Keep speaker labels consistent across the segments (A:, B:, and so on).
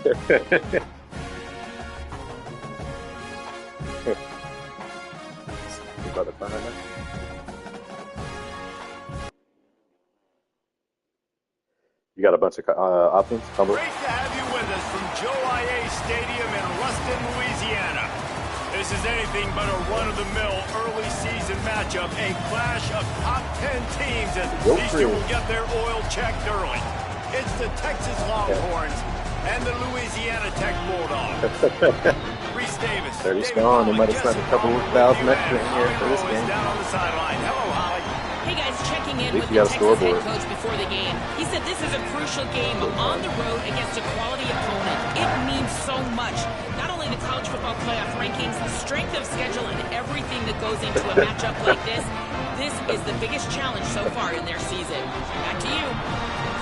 A: Brother behind us. You got a bunch of options.
B: Great to have you with us from Joe IA Stadium in Ruston, Louisiana. This is anything but a run-of-the-mill early season matchup, a clash of top 10 teams as these two will get their oil checked early. It's the Texas Longhorns and the Louisiana Tech Bulldogs. Reese Davis.
A: 30's gone. They might have spent a couple thousand extra in here for this game.
B: Down on the sideline. Hello, Holly.
C: Hey guys, checking in with the
A: got a
C: Texas head
A: scoreboard.
C: coach before the game. He said this is a crucial game on the road against a quality opponent. It means so much. Not only the college football playoff rankings, strength of schedule, and everything that goes into a matchup like this. This is the biggest challenge so far in their season. Back to you.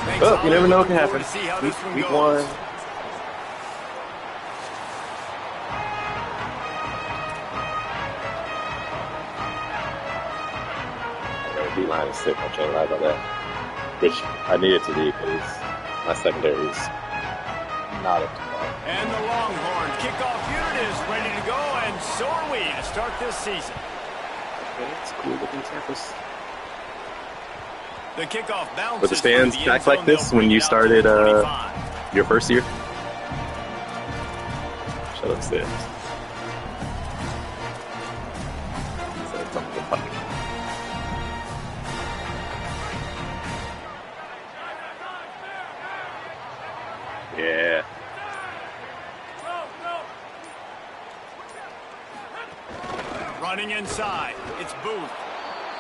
B: Thanks,
A: Well, you
B: Holly.
A: never know what can
B: Looking
A: happen.
B: forward to see how this one
A: Week
B: goes.
A: 1. D-line is sick. I can't lie about that. Which I need it to be because my secondary is not up to par.
B: And the Longhorns kickoff unit is ready to go, and so are we to start this season.
A: Okay, it's cool looking campus.
B: The kickoff bounces.
A: Were the stands
B: through
A: back
B: end
A: like
B: zone.
A: this
B: They'll
A: when
B: bring
A: you
B: it out to
A: started
B: the 25.
A: your first year? Shut up, Sid. Yeah.
B: Running inside, it's Booth.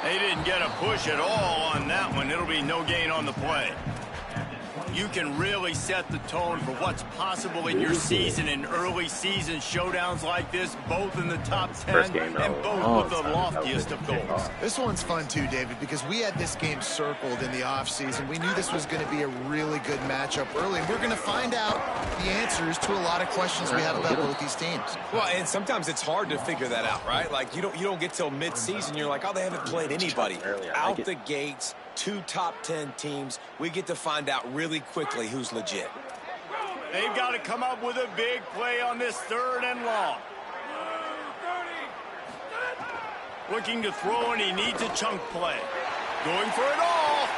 B: They didn't get a push at all on that one. It'll be no gain on the play. You can really set the tone for what's possible in your season in early season showdowns like this, both in the top 10
A: First game,
B: and both with the loftiest of goals.
D: This one's fun too, David, because we had this game circled in the offseason. We knew this was going to be a really good matchup early, and we're going to find out the answers to a lot of questions we have about both these teams.
E: Well, and sometimes it's hard to figure that out, right? Like, you don't get till mid-season. You're like, oh, they haven't played anybody. Out the gates, 2 top 10 teams. We get to find out really quickly who's legit.
B: They've got to come up with a big play on this 3rd and long. Looking to throw, and he needs a chunk play. Going for it all.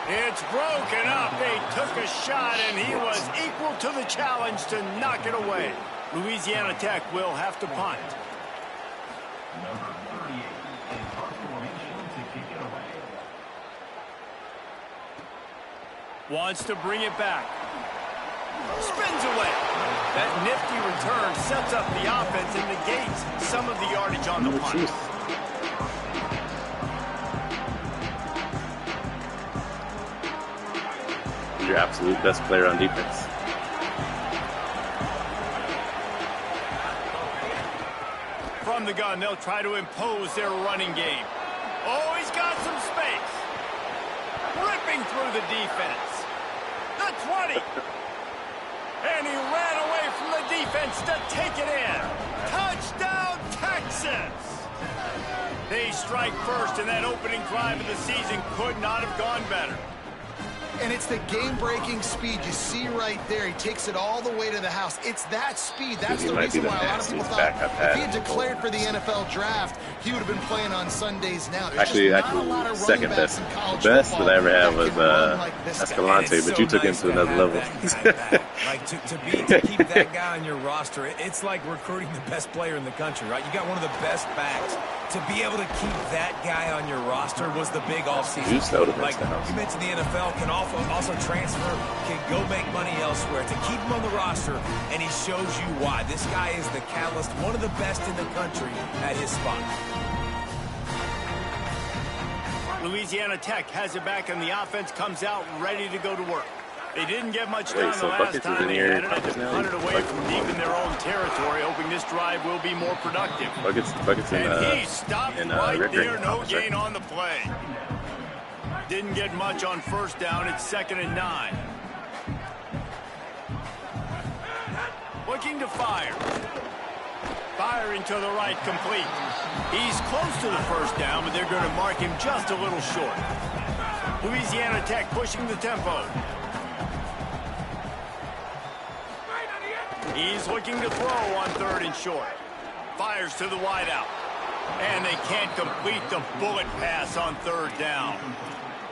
B: It's broken up. They took a shot, and he was equal to the challenge to knock it away. Louisiana Tech will have to punt. Wants to bring it back. Spins away. That nifty return sets up the offense and negates some of the yardage on the punt.
A: Your absolute best player on defense.
B: From the gun, they'll try to impose their running game. Oh, he's got some space. Ripping through the defense. The 20. And he ran away from the defense to take it in. Touchdown, Texas! They strike first, and that opening drive of the season could not have gone better.
D: And it's the game-breaking speed you see right there. He takes it all the way to the house. It's that speed. That's the reason why a lot of people thought if he had declared for the NFL draft, he would have been playing on Sundays now.
A: Actually, second best. The best that I ever had was Escalante, but you took him to another level.
E: Like to keep that guy on your roster, it's like recruiting the best player in the country, right? You got one of the best backs. To be able to keep that guy on your roster was the big offseason. Like you mentioned, the NFL can also transfer, can go make money elsewhere. To keep him on the roster, and he shows you why. This guy is the catalyst, one of the best in the country at his spot.
B: Louisiana Tech has it back, and the offense comes out ready to go to work. They didn't get much time the last time. They had it hunted away from deep in their own territory, hoping this drive will be more productive.
A: Buckets
B: and he stopped right there, no gain on the play. Didn't get much on first down. It's 2nd and 9. Looking to fire. Firing to the right, complete. He's close to the first down, but they're going to mark him just a little short. Louisiana Tech pushing the tempo. He's looking to throw on 3rd and short. Fires to the wideout. And they can't complete the bullet pass on 3rd down.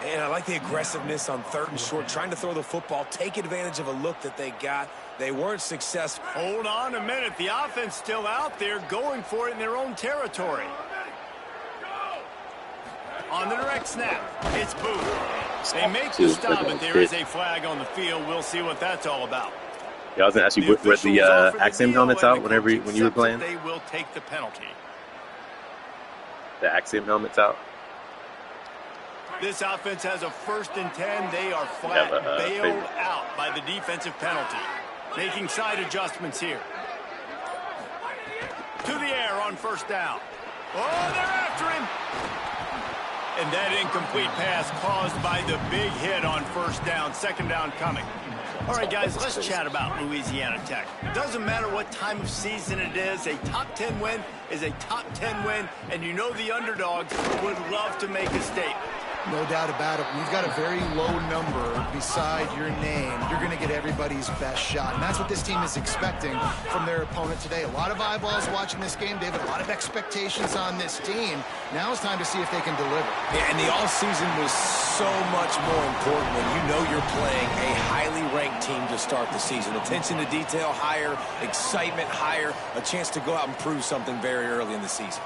E: And I like the aggressiveness on 3rd and short, trying to throw the football, take advantage of a look that they got. They weren't successful.
B: Hold on a minute. The offense still out there going for it in their own territory. On the direct snap, it's Booth. They make the stop, but there is a flag on the field. We'll see what that's all about.
A: Yeah, I was going to ask you, were the Axiom helmets out when you were playing?
B: They will take the penalty.
A: The Axiom helmets out?
B: This offense has a 1st and 10. They are flat bailed out by the defensive penalty. Making side adjustments here. To the air on 1st down. Oh, they're after him. And that incomplete pass caused by the big hit on 1st down. 2nd down coming. All right, guys, let's chat about Louisiana Tech. It doesn't matter what time of season it is. A top 10 win is a top 10 win, and you know the underdogs would love to make a statement.
D: No doubt about it. When you've got a very low number beside your name, you're going to get everybody's best shot. And that's what this team is expecting from their opponent today. A lot of eyeballs watching this game, David. A lot of expectations on this team. Now it's time to see if they can deliver.
E: Yeah, and the offseason was so much more important when you know you're playing a highly ranked team to start the season. Attention to detail higher, excitement higher, a chance to go out and prove something very early in the season.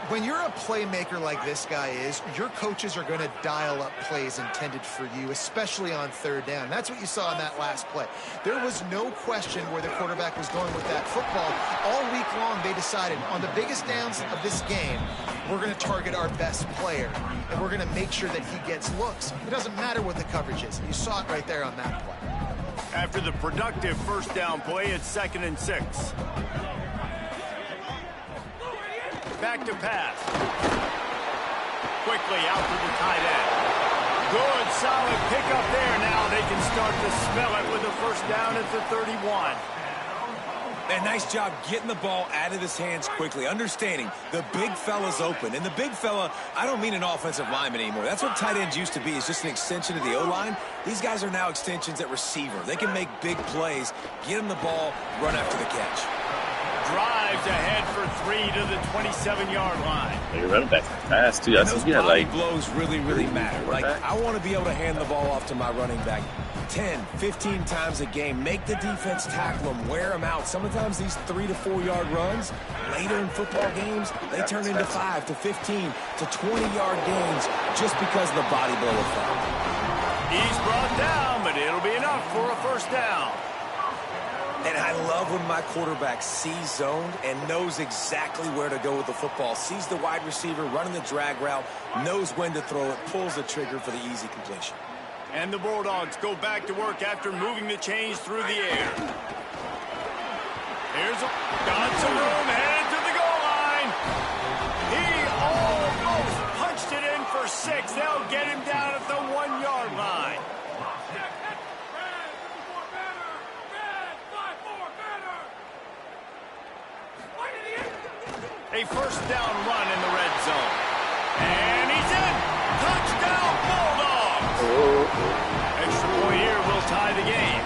D: When you're a playmaker like this guy is, your coaches are going to dial up plays intended for you, especially on 3rd down. That's what you saw in that last play. There was no question where the quarterback was going with that football. All week long, they decided on the biggest downs of this game, we're going to target our best player, and we're going to make sure that he gets looks. It doesn't matter what the coverage is. You saw it right there on that play.
B: After the productive 1st down play, it's 2nd and 6. Back to pass. Quickly out to the tight end. Good, solid pickup there. Now they can start to smell it with a 1st down at the 31.
E: And nice job getting the ball out of his hands quickly, understanding the big fella's open. And the big fella, I don't mean an offensive lineman anymore. That's what tight ends used to be, is just an extension of the O-line. These guys are now extensions at receiver. They can make big plays, get him the ball, run after the catch.
B: Drives ahead for 3 to the 27-yard line.
A: Your running back's fast, too.
E: And those body blows really matter. Like, I want to be able to hand the ball off to my running back 10, 15 times a game. Make the defense tackle them, wear them out. Sometimes these 3 to 4 yard runs, later in football games, they turn into 5 to 15 to 20-yard gains just because of the body blow effect.
B: He's brought down, but it'll be enough for a 1st down.
E: And I love when my quarterback sees zoned and knows exactly where to go with the football. Sees the wide receiver running the drag route, knows when to throw it, pulls the trigger for the easy completion.
B: And the Bulldogs go back to work after moving the chains through the air. Got some room, headed to the goal line. He almost punched it in for 6. They'll get him down at the 1-yard line. A 1st down run in the red zone. And he's in. Touchdown, Bulldogs. Extra point here will tie the game.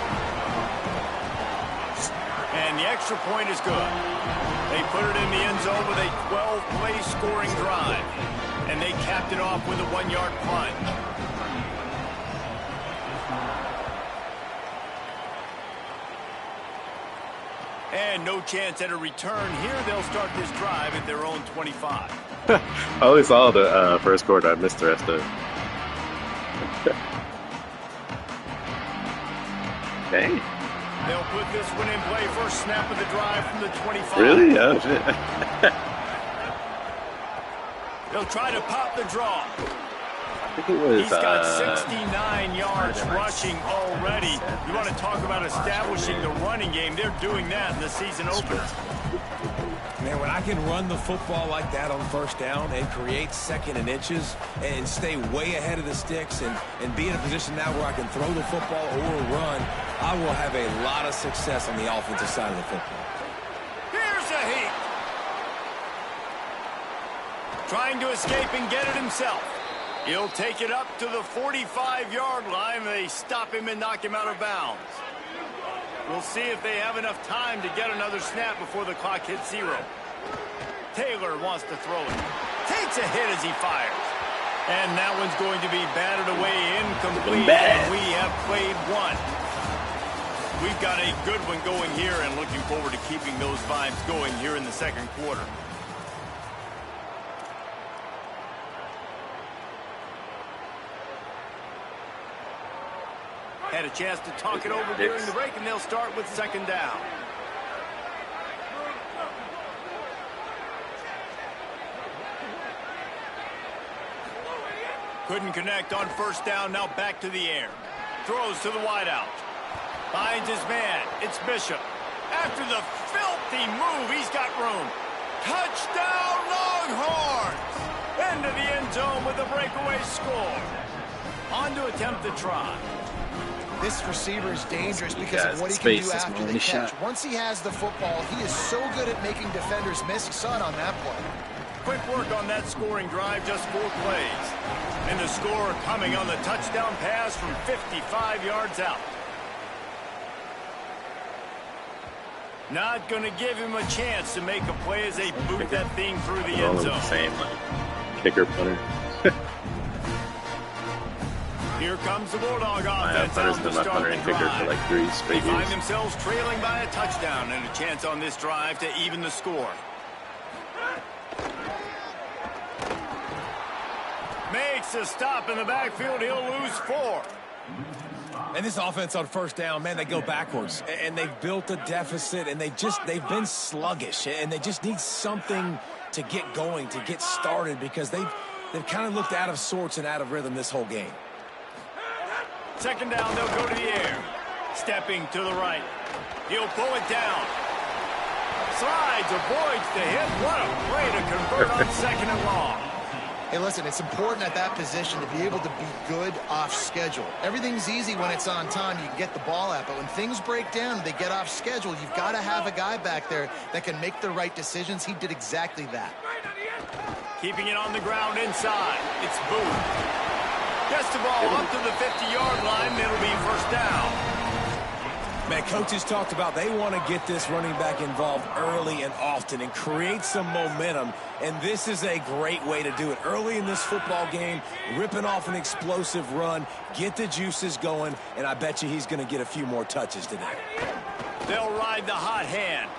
B: And the extra point is good. They put it in the end zone with a 12-play scoring drive. And they capped it off with a 1-yard punt. And no chance at a return here. They'll start this drive at their own 25.
A: I only saw the first quarter. I missed the rest of it. Dang.
B: They'll put this one in play. First snap of the drive from the 25.
A: Really? Oh, shit.
B: They'll try to pop the draw.
A: I think it was,
B: He's got 69 yards rushing already. You want to talk about establishing the running game. They're doing that in the season opener.
E: Man, when I can run the football like that on 1st down and create 2nd and inches and stay way ahead of the sticks and be in a position now where I can throw the football or run, I will have a lot of success on the offensive side of the football.
B: Here's a heat. Trying to escape and get it himself. He'll take it up to the 45-yard line. They stop him and knock him out of bounds. We'll see if they have enough time to get another snap before the clock hits 0. Taylor wants to throw it. Takes a hit as he fires. And that one's going to be batted away incomplete. And we have played one. We've got a good one going here and looking forward to keeping those vibes going here in the second quarter. Had a chance to talk it over during the break, and they'll start with second down. Couldn't connect on first down, now back to the air. Throws to the wideout. Finds his man, it's Bishop. After the filthy move, he's got room. Touchdown Longhorns! Into the end zone with a breakaway score. On to attempt the try.
D: This receiver is dangerous because of what he can do after the catch. Once he has the football, he is so good at making defenders miss. You saw it on that play.
B: Quick work on that scoring drive, just 4 plays. And the score coming on the touchdown pass from 55 yards out. Not going to give him a chance to make a play as they boot that thing through the end zone.
A: Same, like, kicker punter.
B: Here comes the Bulldog offense out to start the drive.
A: For like 3 straight
B: They find themselves trailing by a touchdown and a chance on this drive to even the score. Makes a stop in the backfield. He'll lose 4.
E: And this offense on first down, man, they go backwards. And they've built a deficit, and they've been sluggish. And they just need something to get going, to get started, because they've kind of looked out of sorts and out of rhythm this whole game.
B: Second down, they'll go to the air. Stepping to the right. He'll pull it down. Slides, avoids the hit. What a play to convert on second and long.
D: Hey, listen, it's important at that position to be able to be good off schedule. Everything's easy when it's on time. You can get the ball out. But when things break down and they get off schedule, you've got to have a guy back there that can make the right decisions. He did exactly that.
B: Keeping it on the ground inside. It's Booth. Gets the ball up to the 50-yard line, and it'll be first down.
E: Man, coaches talked about they want to get this running back involved early and often and create some momentum, and this is a great way to do it. Early in this football game, ripping off an explosive run, get the juices going, and I bet you he's going to get a few more touches today.
B: They'll ride the hot hand.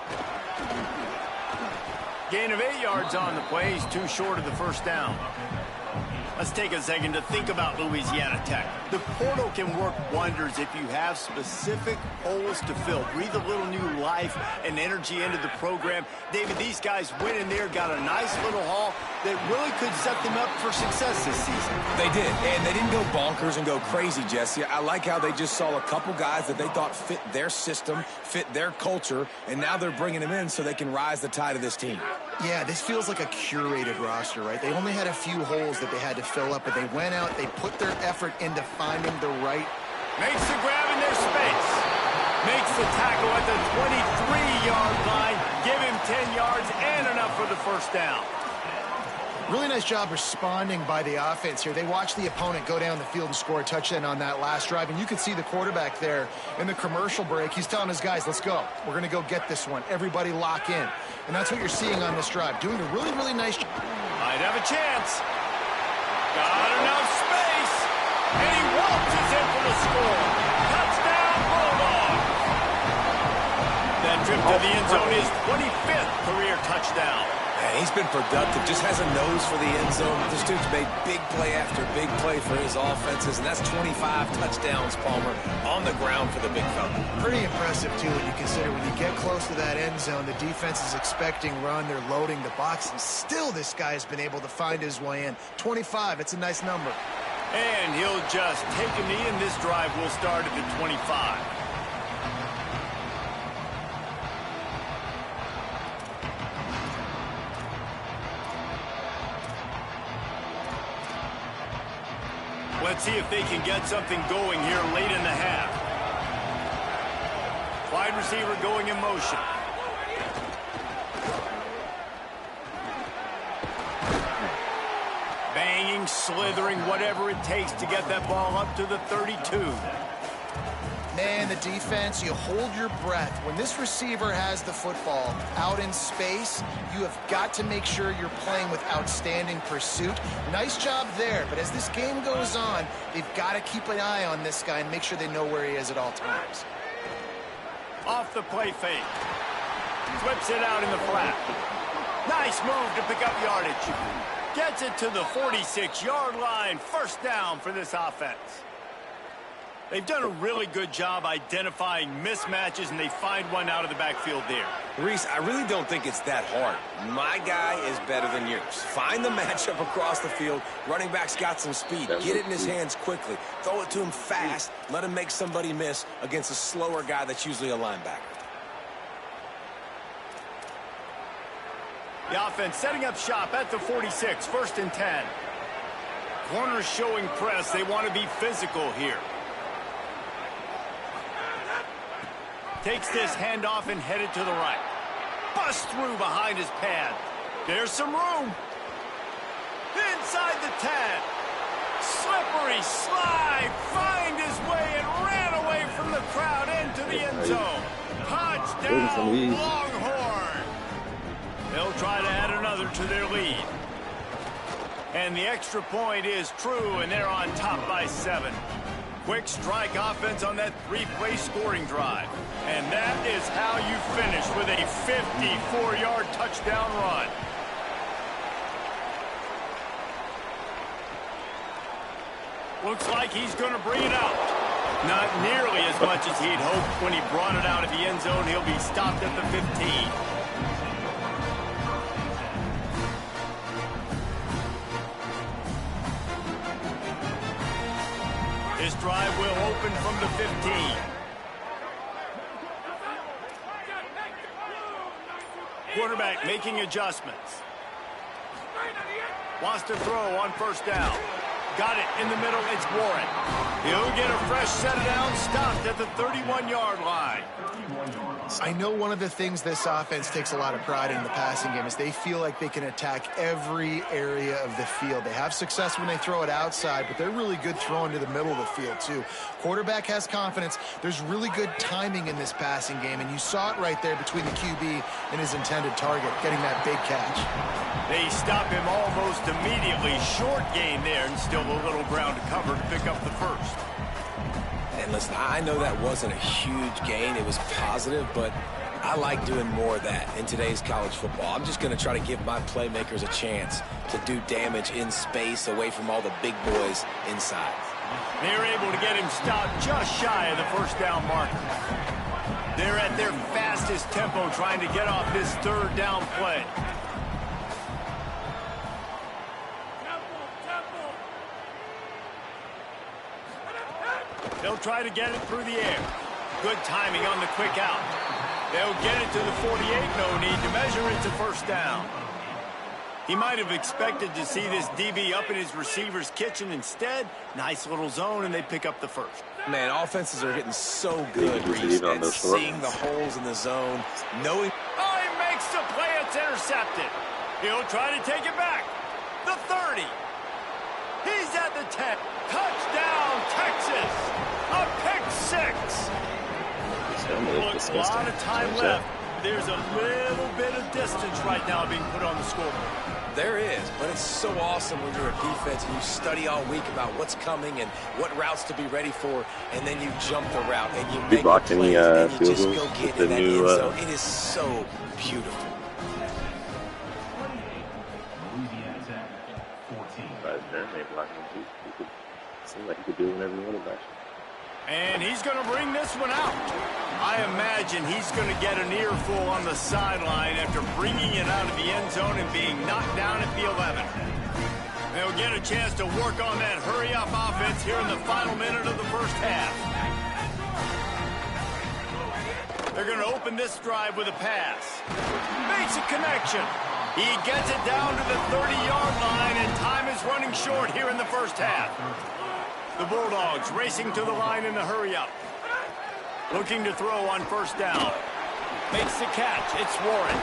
B: Gain of 8 yards on the play. He's too short of the first down. Let's take a second to think about Louisiana Tech. The portal can work wonders if you have specific holes to fill. Breathe a little new life and energy into the program. David, these guys went in there, got a nice little haul that really could set them up for success this season.
E: They did, and they didn't go bonkers and go crazy, Jesse. I like how they just saw a couple guys that they thought fit their system, fit their culture, and now they're bringing them in so they can rise the tide of this team.
D: Yeah, this feels like a curated roster, right? They only had a few holes that they had to fill up, but they went out, they put their effort into finding the right.
B: Makes the grab in their space. Makes the tackle at the 23-yard line. Give him 10 yards and enough for the first down.
D: Really nice job responding by the offense here. They watched the opponent go down the field and score a touchdown on that last drive, and you could see the quarterback there in the commercial break. He's telling his guys, let's go. We're going to go get this one. Everybody lock in. And that's what you're seeing on this drive. Doing a really, really nice job.
B: Might have a chance. Got enough space. And he waltzes in for the score. Touchdown, Bulldogs. That trip to the end zone is 25th career touchdown.
E: Man, he's been productive, just has a nose for the end zone. This dude's made big play after big play for his offenses, and that's 25 touchdowns, Palmer, on the ground for the big fella.
D: Pretty impressive, too, when you consider when you get close to that end zone, the defense is expecting run, they're loading the box, and still this guy has been able to find his way in. 25, it's a nice number.
B: And he'll just take a knee, and this drive will start at the 25. Let's see if they can get something going here late in the half. Wide receiver going in motion. Banging, slithering, whatever it takes to get that ball up to the 32.
D: Man, the defense, you hold your breath. When this receiver has the football out in space, you have got to make sure you're playing with outstanding pursuit. Nice job there, but as this game goes on, they've got to keep an eye on this guy and make sure they know where he is at all times.
B: Off the play fake. Flips it out in the flat. Nice move to pick up yardage. Gets it to the 46-yard line. First down for this offense. They've done a really good job identifying mismatches, and they find one out of the backfield there.
E: Reese, I really don't think it's that hard. My guy is better than yours. Find the matchup across the field. Running back's got some speed. Get it in his hands quickly. Throw it to him fast. Let him make somebody miss against a slower guy that's usually a linebacker.
B: The offense setting up shop at the 46, 1st and 10. Corners showing press. They want to be physical here. Takes this handoff and headed to the right. Bust through behind his pad. There's some room. Inside the 10. Slippery slide. Find his way and ran away from the crowd into the end zone. Touchdown, Longhorn. They'll try to add another to their lead. And the extra point is true, and they're on top by 7. Quick strike offense on that 3-play scoring drive. And that is how you finish with a 54-yard touchdown run. Looks like he's going to bring it out. Not nearly as much as he'd hoped when he brought it out of the end zone. He'll be stopped at the 15. This drive will open from the 15. Quarterback making adjustments. Wants to throw on 1st down. Got it in the middle. It's Warren. He'll get a fresh set down. Stopped at the 31-yard line.
D: I know one of the things this offense takes a lot of pride in the passing game is they feel like they can attack every area of the field. They have success when they throw it outside, but they're really good throwing to the middle of the field too. Quarterback has confidence. There's really good timing in this passing game, and you saw it right there between the QB and his intended target, getting that big catch.
B: They stop him almost immediately. Short gain there, and still a little ground to cover to pick up the first.
E: And listen, I know that wasn't a huge gain. It was positive, but I like doing more of that in today's college football. I'm just going to try to give my playmakers a chance to do damage in space away from all the big boys inside.
B: They're able to get him stopped just shy of the 1st down marker. They're at their fastest tempo trying to get off this 3rd down play. They'll try to get it through the air. Good timing on the quick out. They'll get it to the 48. No need to measure it to 1st down. He might have expected to see this DB up in his receiver's kitchen. Instead, nice little zone, and they pick up the first.
E: Man, offenses are getting so good, Reese, at seeing the holes in the zone, knowing...
B: Oh, he makes the play. It's intercepted. He'll try to take it back. The 30. He's at the 10. Touchdown, Texas. A pick 6. Look, a lot of time left. There's a little bit of distance right now being put on the scoreboard.
E: There is, but it's so awesome when you're a defense and you study all week about what's coming and what routes to be ready for, and then you jump the route and you make the plays and you just go get in that end zone. It is so beautiful.
A: Seems like he could do whatever he wanted back.
B: And he's going to bring this one out. I imagine he's going to get an earful on the sideline after bringing it out of the end zone and being knocked down at the 11. They'll get a chance to work on that hurry-up offense here in the final minute of the 1st half. They're going to open this drive with a pass. Makes a connection. He gets it down to the 30-yard line, and time is running short here in the 1st half. The Bulldogs racing to the line in the hurry-up. Looking to throw on 1st down. Makes the catch. It's Warren.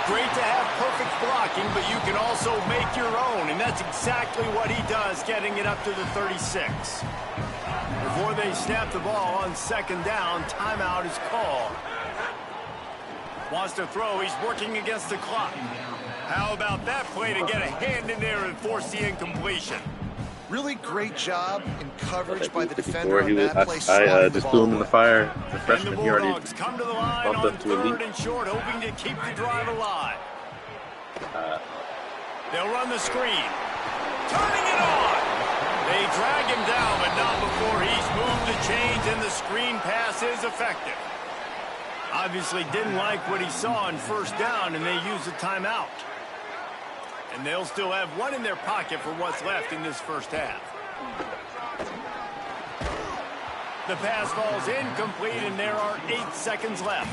B: Great to have perfect blocking, but you can also make your own, and that's exactly what he does, getting it up to the 36. Before they snap the ball on second down, timeout is called. Wants to throw. He's working against the clock. How about that play to get a hand in there and force the incompletion?
D: Really great job in coverage by the defender on that play.
A: I just threw him in the fire. The freshman,
B: and the Bulldogs come to the line on third and short, hoping to keep the drive alive. They'll run the screen. Turning it on. They drag him down, but not before he's moved the chains, and the screen pass is effective. Obviously didn't like what he saw on first down, and they use a timeout. And they'll still have one in their pocket for what's left in this first half. The pass falls incomplete, and there are 8 seconds left.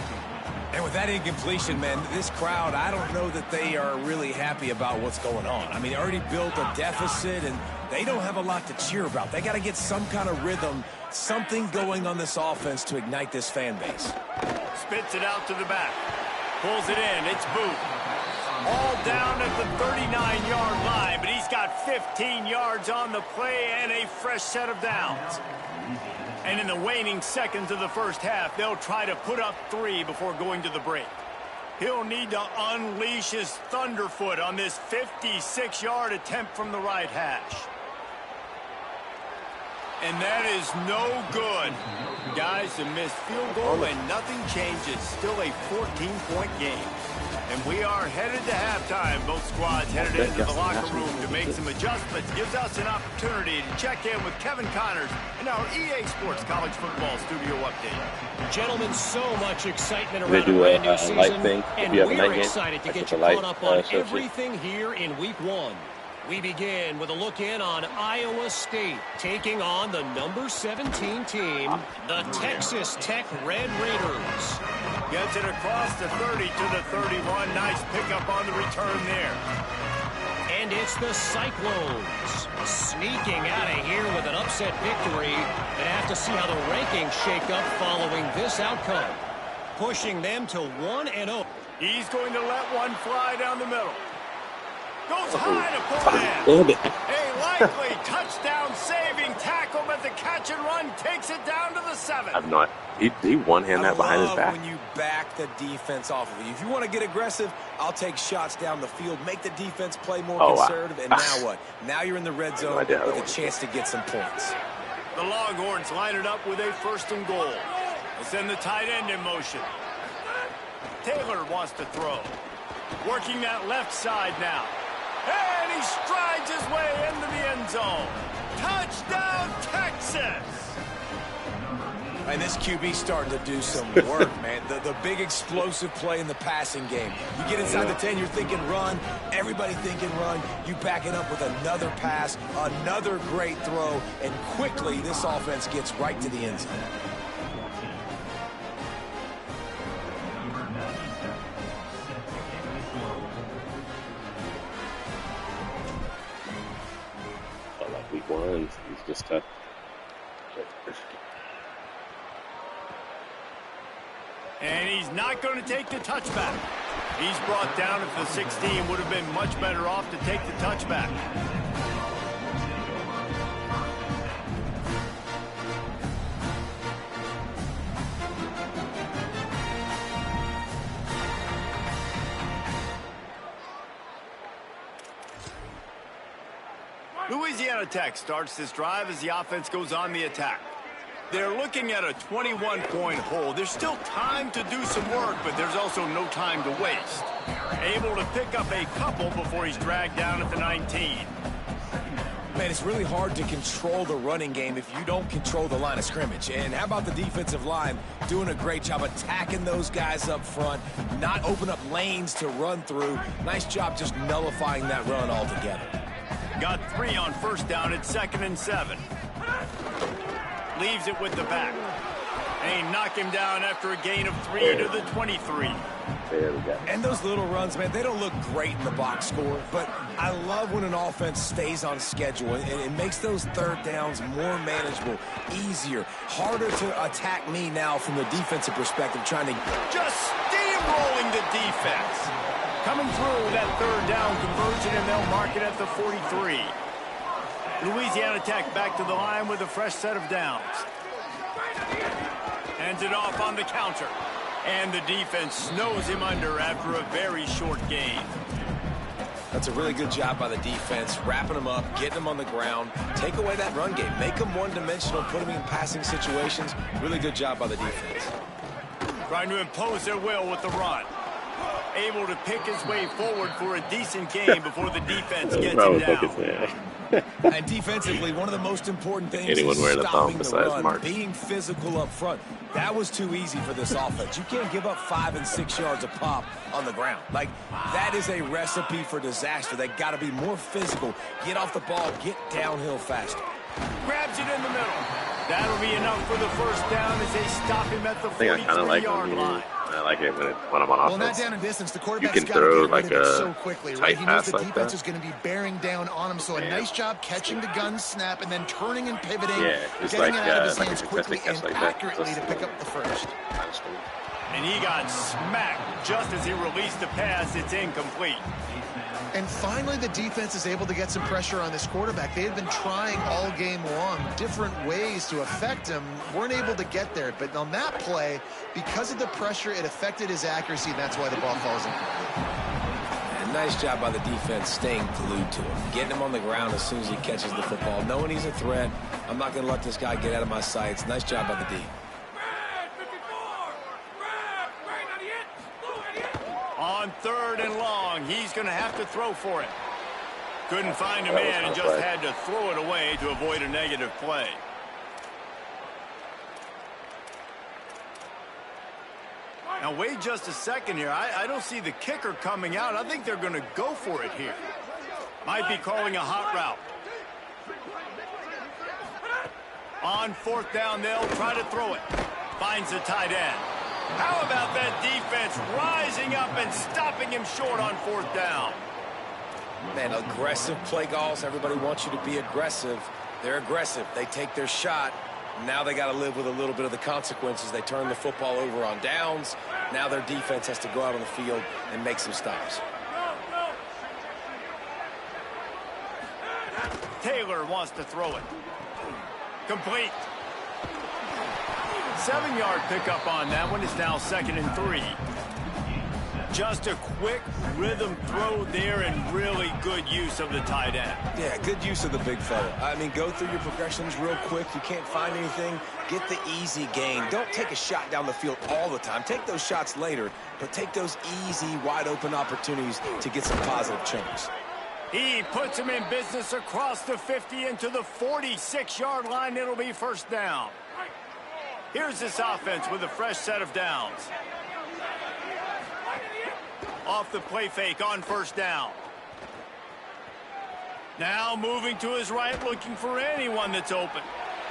E: And with that incompletion, man, this crowd, I don't know that they are really happy about what's going on. I mean, they already built a deficit, and they don't have a lot to cheer about. They got to get some kind of rhythm, something going on this offense to ignite this fan base.
B: Spits it out to the back. Pulls it in. It's Booth. All down at the 39-yard line, but he's got 15 yards on the play and a fresh set of downs. And in the waning seconds of the first half, they'll try to put up 3 before going to the break. He'll need to unleash his thunderfoot on this 56-yard attempt from the right hash. And that is no good. Guys, a missed field goal and nothing changes. Still a 14-point game. And we are headed to halftime. Both squads headed into the locker room to make some adjustments. Gives us an opportunity to check in with Kevin Connors in our EA Sports College Football Studio Update.
F: Gentlemen, so much excitement around a brand new season, and we're excited to get you caught up on everything here in Week 1. We begin with a look in on Iowa State, taking on the number 17 team, the Texas Tech Red Raiders.
B: Gets it across the 30 to the 31. Nice pickup on the return there.
F: And it's the Cyclones sneaking out of here with an upset victory. And have to see how the rankings shake up following this outcome, pushing them to 1-0.
B: He's going to let one fly down the middle. Goes high to pull in. A likely touchdown-saving tackle, but the catch and run takes it down to the 7.
A: I'm not. He one-hand that behind his back.
E: When you back the defense off of you. If you want to get aggressive, I'll take shots down the field, make the defense play more conservative, and now what? Now you're in the red zone with a chance to get some points.
B: The Longhorns line it up with a 1st and goal. They send the tight end in motion. Taylor wants to throw. Working that left side now. And he strides his way into the end zone. Touchdown, Texas!
E: And this QB's starting to do some work, man. The big explosive play in the passing game. You get inside the 10, you're thinking run. Everybody thinking run. You back it up with another pass, another great throw, and quickly this offense gets right to the end zone.
A: Week 1, he's just tough.
B: And he's not going to take the touchback. He's brought down at the 16. Would have been much better off to take the touchback. Louisiana Tech starts this drive as the offense goes on the attack. They're looking at a 21-point hole. There's still time to do some work, but there's also no time to waste. Able to pick up a couple before he's dragged down at the 19.
E: Man, it's really hard to control the running game if you don't control the line of scrimmage. And how about the defensive line doing a great job attacking those guys up front, not open up lanes to run through. Nice job just nullifying that run altogether.
B: Got 3 on first down at 2nd and 7. Leaves it with the back. They knock him down after a gain of 3 to the 23.
A: There we go.
E: And those little runs, man, they don't look great in the box score, but I love when an offense stays on schedule, and it makes those third downs more manageable, easier, harder to attack me now from the defensive perspective, trying to
B: just steamrolling the defense. Coming through with that third down conversion, and they'll mark it at the 43. Louisiana Tech back to the line with a fresh set of downs. Hands it off on the counter. And the defense snows him under after a very short gain.
E: That's a really good job by the defense, wrapping him up, getting him on the ground, take away that run game, make him one-dimensional, put him in passing situations. Really good job by the defense.
B: Trying to impose their will with the run. Able to pick his way forward for a decent game before the defense gets him down.
E: And defensively, one of the most important things is stopping the run, being physical up front. That was too easy for this offense. You can't give up 5 and 6 yards a pop on the ground. Like, that is a recipe for disaster. They got to be more physical, get off the ball, get downhill faster.
B: Grabs it in the middle. That'll be enough for the first down as they stop him at the 43-yard line.
A: I like it when I'm on offense.
D: Well, not down in distance. The quarterback's
A: you can throw like a
D: so quickly, right? He knows the defense is
A: like
D: going to be bearing down on him. So a nice job catching the gun snap and then turning and pivoting, getting
A: like,
D: it out of his
A: like
D: hands quickly and
A: like
D: accurately to pick up the first.
B: And he got smacked just as he released the pass. It's incomplete.
D: And finally, the defense is able to get some pressure on this quarterback. They had been trying all game long different ways to affect him, weren't able to get there. But on that play, because of the pressure, it affected his accuracy, and that's why the ball falls incomplete.
E: And nice job by the defense staying glued to him, getting him on the ground as soon as he catches the football, knowing he's a threat. I'm not going to let this guy get out of my sights. Nice job by the D.
B: On 3rd and long, he's going to have to throw for it. Couldn't find a man and just had to throw it away to avoid a negative play. Now, wait just a second here. I don't see the kicker coming out. I think they're going to go for it here. Might be calling a hot route. On 4th down, they'll try to throw it. Finds the tight end. How about that defense rising up and stopping him short on 4th down?
E: Man, aggressive play calls. Everybody wants you to be aggressive. They're aggressive. They take their shot. Now they got to live with a little bit of the consequences. They turn the football over on downs. Now their defense has to go out on the field and make some stops.
B: Taylor wants to throw it. Complete. 7-yard pickup on that one. It's now 2nd and 3. Just a quick rhythm throw there and really good use of the tight end.
E: Yeah, good use of the big fella. I mean, go through your progressions real quick. You can't find anything. Get the easy gain. Don't take a shot down the field all the time. Take those shots later, but take those easy, wide-open opportunities to get some positive chunks.
B: He puts him in business across the 50 into the 46-yard line. It'll be 1st down. Here's this offense with a fresh set of downs. Off the play fake on 1st down. Now moving to his right, looking for anyone that's open.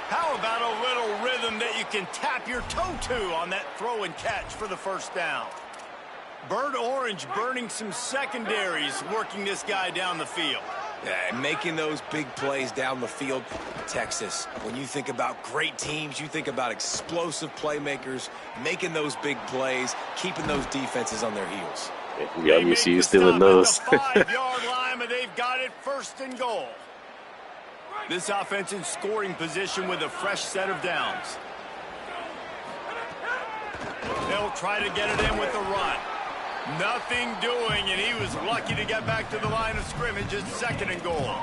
B: How about a little rhythm that you can tap your toe to on that throw and catch for the 1st down? Bird Orange burning some secondaries, working this guy down the field.
E: Yeah, making those big plays down the field. Texas, when you think about great teams, you think about explosive playmakers, making those big plays, keeping those defenses on their heels.
A: Yeah, you see you stealing those.
B: 5-yard line, but they've got it 1st and goal. This offense in scoring position with a fresh set of downs. They'll try to get it in with the run. Nothing doing, and he was lucky to get back to the line of scrimmage at 2nd and goal.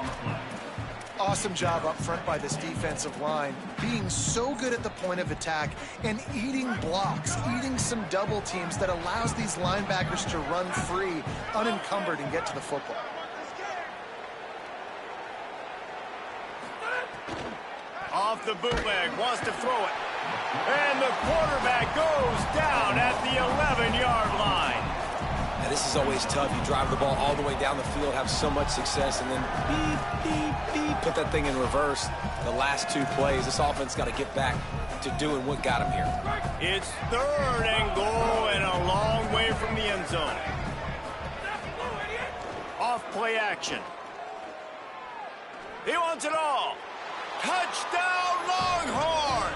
D: Awesome job up front by this defensive line, being so good at the point of attack and eating blocks, eating some double teams that allows these linebackers to run free, unencumbered, and get to the football.
B: Off the bootleg, wants to throw it. And the quarterback goes down at the 11-yard line.
E: Now, this is always tough. You drive the ball all the way down the field, have so much success, and then beep, beep, beep, put that thing in reverse. The last 2 plays, this offense got to get back to doing what got him here.
B: It's 3rd and goal and a long way from the end zone. Off play action. He wants it all. Touchdown Longhorns!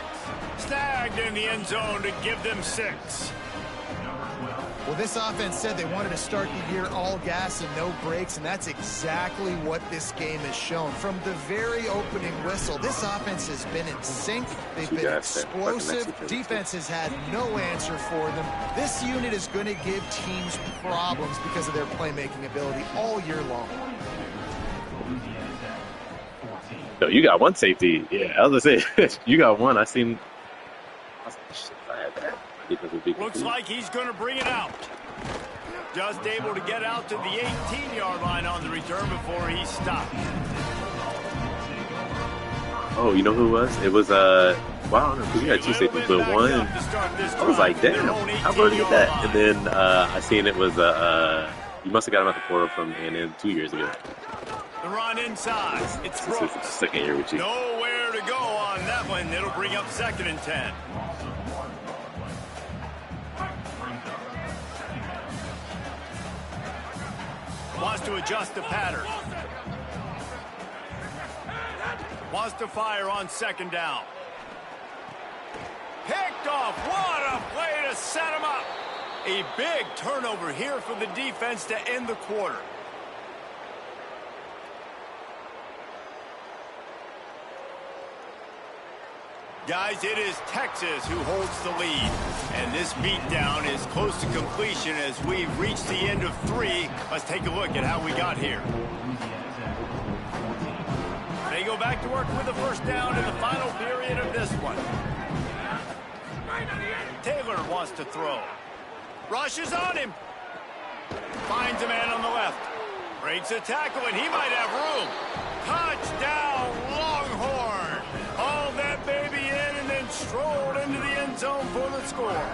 B: Snagged in the end zone to give them 6.
D: Well, this offense said they wanted to start the year all gas and no brakes, and that's exactly what this game has shown. From the very opening whistle, this offense has been in sync. They've been explosive. Defense has had no answer for them. This unit is going to give teams problems because of their playmaking ability all year long.
A: No, you got one safety. Yeah, I was going to say, you got one. I had that.
B: Looks like he's going to bring it out. Just able to get out to the 18-yard line on the return before he stopped.
A: Oh, you know who it was? It was, wow, because you got two safeties, but one, I was like, damn, how did you get that? And then I seen it was, you must have got him at the portal from A&M 2 years ago.
B: The run inside. It's Brooks.
A: This is the second year with you.
B: Nowhere to go on that one. It'll bring up 2nd and 10. Wants to adjust the pattern. Wants to fire on 2nd down. Picked off. What a play to set him up. A big turnover here for the defense to end the quarter. Guys, it is Texas who holds the lead. And this beatdown is close to completion as we've reached the end of 3. Let's take a look at how we got here. They go back to work with the first down in the final period of this one. Taylor wants to throw. Rushes on him. Finds a man on the left. Breaks a tackle, and he might have room. Touchdown, Longhorn. Hauled that baby in and then strolled into the end zone for the score.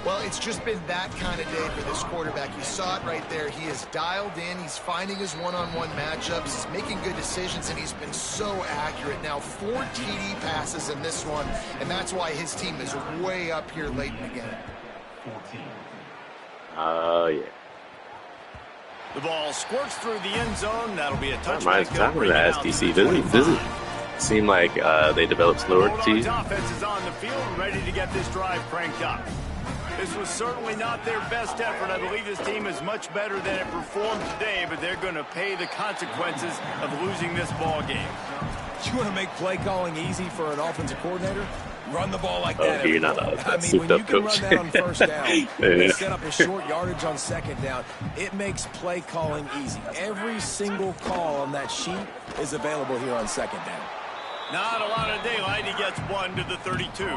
D: Well, it's just been that kind of day for this quarterback. You saw it right there. He is dialed in. He's finding his one-on-one matchups. He's making good decisions, and he's been so accurate. Now, 4 TD passes in this one, and that's why his team is way up here late in the game.
A: Oh, yeah.
B: The ball squirts through the end zone. That'll be a touchback.
A: Time to ask DC. Does it seem like they develop slower to you?
B: Offense is on the field and ready to get this drive cranked up. This was certainly not their best effort. I believe this team is much better than it performed today, but they're going to pay the consequences of losing this ball game.
E: You want to make play calling easy for an offensive coordinator? Run the ball like that.
A: You're not
E: I mean, when you can run that on first down, and set up a short yardage on 2nd down, it makes play calling easy. Every single call on that sheet is available here on 2nd down.
B: Not a lot of daylight. He gets 1 to the 32.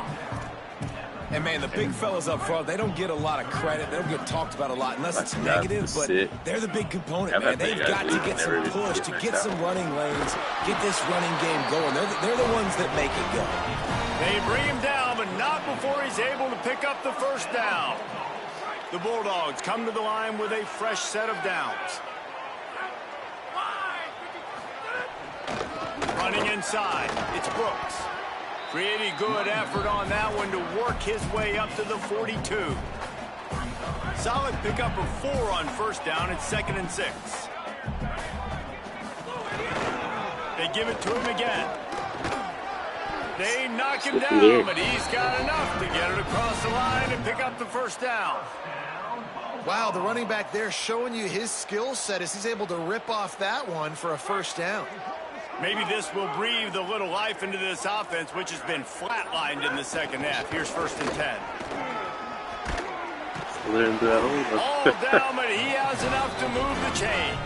E: And, man, the big fellas up front, they don't get a lot of credit. They don't get talked about a lot unless it's negative, but they're the big component, man. They've got to get some push, to get some running lanes, get this running game going. They're the ones that make it go.
B: They bring him down, but not before he's able to pick up the first down. The Bulldogs come to the line with a fresh set of downs. Running inside, it's Brooks. Pretty good effort on that one to work his way up to the 42. Solid pickup of 4 on first down. It's 2nd and 6. They give it to him again. They knock him down, but he's got enough to get it across the line and pick up the first down.
D: Wow, the running back there showing you his skill set as he's able to rip off that one for a first down.
B: Maybe this will breathe a little life into this offense, which has been flatlined in the second half. Here's 1st and 10. All down, but he has enough to move the chains.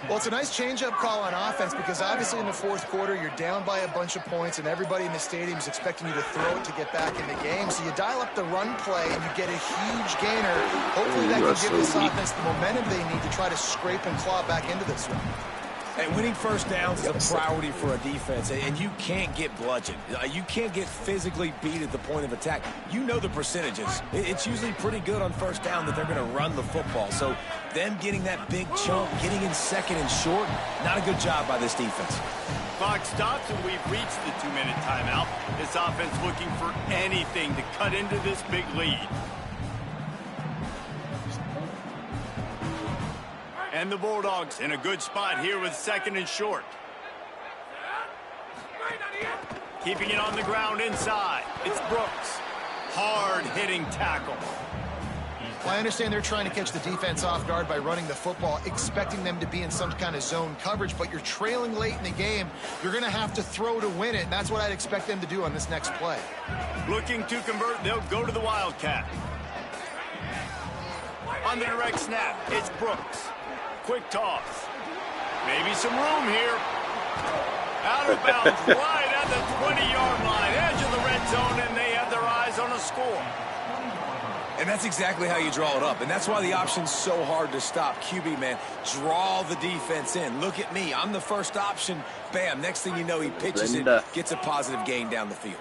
D: Well, it's a nice change-up call on offense because obviously in the 4th quarter, you're down by a bunch of points and everybody in the stadium is expecting you to throw it to get back in the game. So you dial up the run play and you get a huge gainer. Hopefully that can give this offense the momentum they need to try to scrape and claw back into this one.
E: And winning first downs is a priority for a defense, and you can't get bludgeoned. You can't get physically beat at the point of attack. You know the percentages. It's usually pretty good on first down that they're going to run the football. So them getting that big chunk, getting in 2nd and short, not a good job by this defense.
B: Clock stops, and we've reached the 2-minute timeout. This offense looking for anything to cut into this big lead. And the Bulldogs in a good spot here with 2nd and short. Keeping it on the ground inside. It's Brooks. hard-hitting tackle.
D: Well, I understand they're trying to catch the defense off guard by running the football, expecting them to be in some kind of zone coverage, but you're trailing late in the game. You're going to have to throw to win it, and that's what I'd expect them to do on this next play.
B: Looking to convert, they'll go to the Wildcat. On the direct snap, it's Brooks. Quick toss. Maybe some room here. Out of bounds, right at the 20-yard line, edge of the red zone, and they have their eyes on a score.
E: And that's exactly how you draw it up. And that's why the option's so hard to stop. QB, man, draw the defense in. Look at me. I'm the first option. Bam. Next thing you know, he pitches it, gets a positive gain down the field.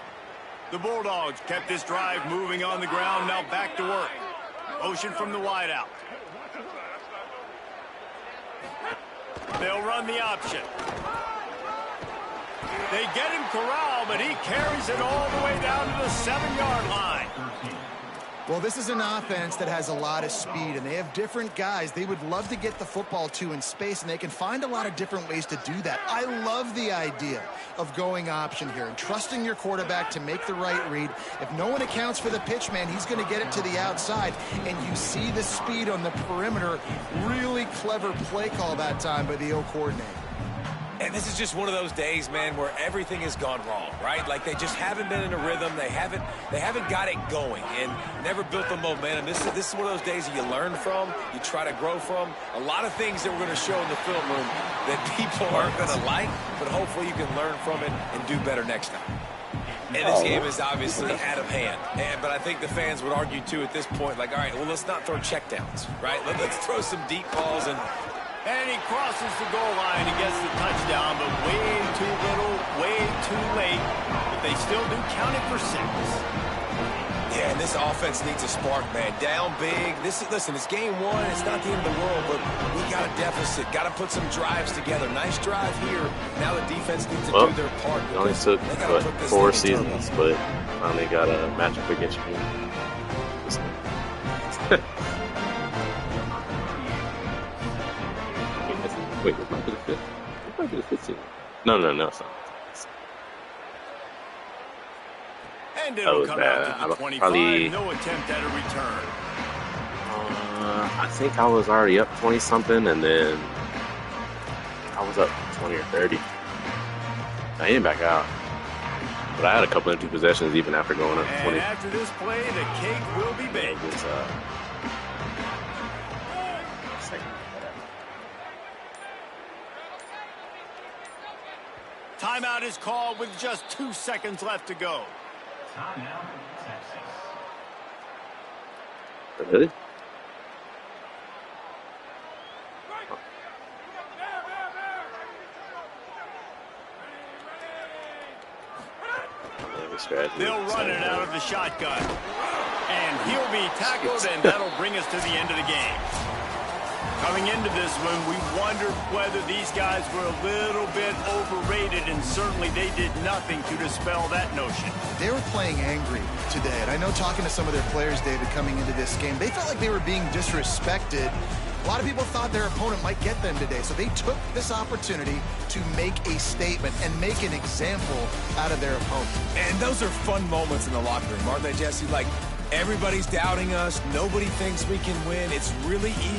B: The Bulldogs kept this drive moving on the ground. Now back to work. Motion from the wideout. They'll run the option. They get him corralled, but he carries it all the way down to the 7-yard line.
D: Well, this is an offense that has a lot of speed, and they have different guys they would love to get the football to in space, and they can find a lot of different ways to do that. I love the idea of going option here and trusting your quarterback to make the right read. If no one accounts for the pitch, man, he's going to get it to the outside, and you see the speed on the perimeter. Really clever play call that time by the O coordinator.
E: And this is just one of those days, man, where everything has gone wrong, right? Like they just haven't been in a rhythm. They haven't got it going and never built the momentum. This is one of those days that you learn from, you try to grow from. A lot of things that we're going to show in the film room that people aren't going to like, but hopefully you can learn from it and do better next time. And this game is obviously out of hand. But I think the fans would argue, too, at this point, like, all right, well, let's not throw checkdowns, right? Let's throw some deep balls
B: And he crosses the goal line and gets the touchdown, but way too little, way too late. But they still do count it for 6.
E: Yeah, and this offense needs a spark, man. Down big. Listen, it's game 1. It's not the end of the world, but we got a deficit. Got to put some drives together. Nice drive here. Now the defense needs to do their part.
A: It only took 4 seasons, but finally got a matchup against you. Wait, it might be the 5th. It might be the 5th season. No, it's not.
B: And it'll come out to the 25.
A: Probably,
B: no attempt at a return.
A: I think I was already up 20-something, and then I was up 20 or 30. I didn't back out. But I had a couple empty possessions even after going up 20.
B: And after this play, the cake will be baked. Timeout is called with just 2 seconds left to go.
G: Timeout, Texas.
A: Really?
B: They'll run it out of the shotgun. And he'll be tackled, and that'll bring us to the end of the game. Coming into this one, we wondered whether these guys were a little bit overrated, and certainly they did nothing to dispel that notion.
D: They were playing angry today, and I know talking to some of their players, David, coming into this game, they felt like they were being disrespected. A lot of people thought their opponent might get them today, so they took this opportunity to make a statement and make an example out of their opponent.
E: And those are fun moments in the locker room, aren't they, Jesse? Like, everybody's doubting us. Nobody thinks we can win. It's really easy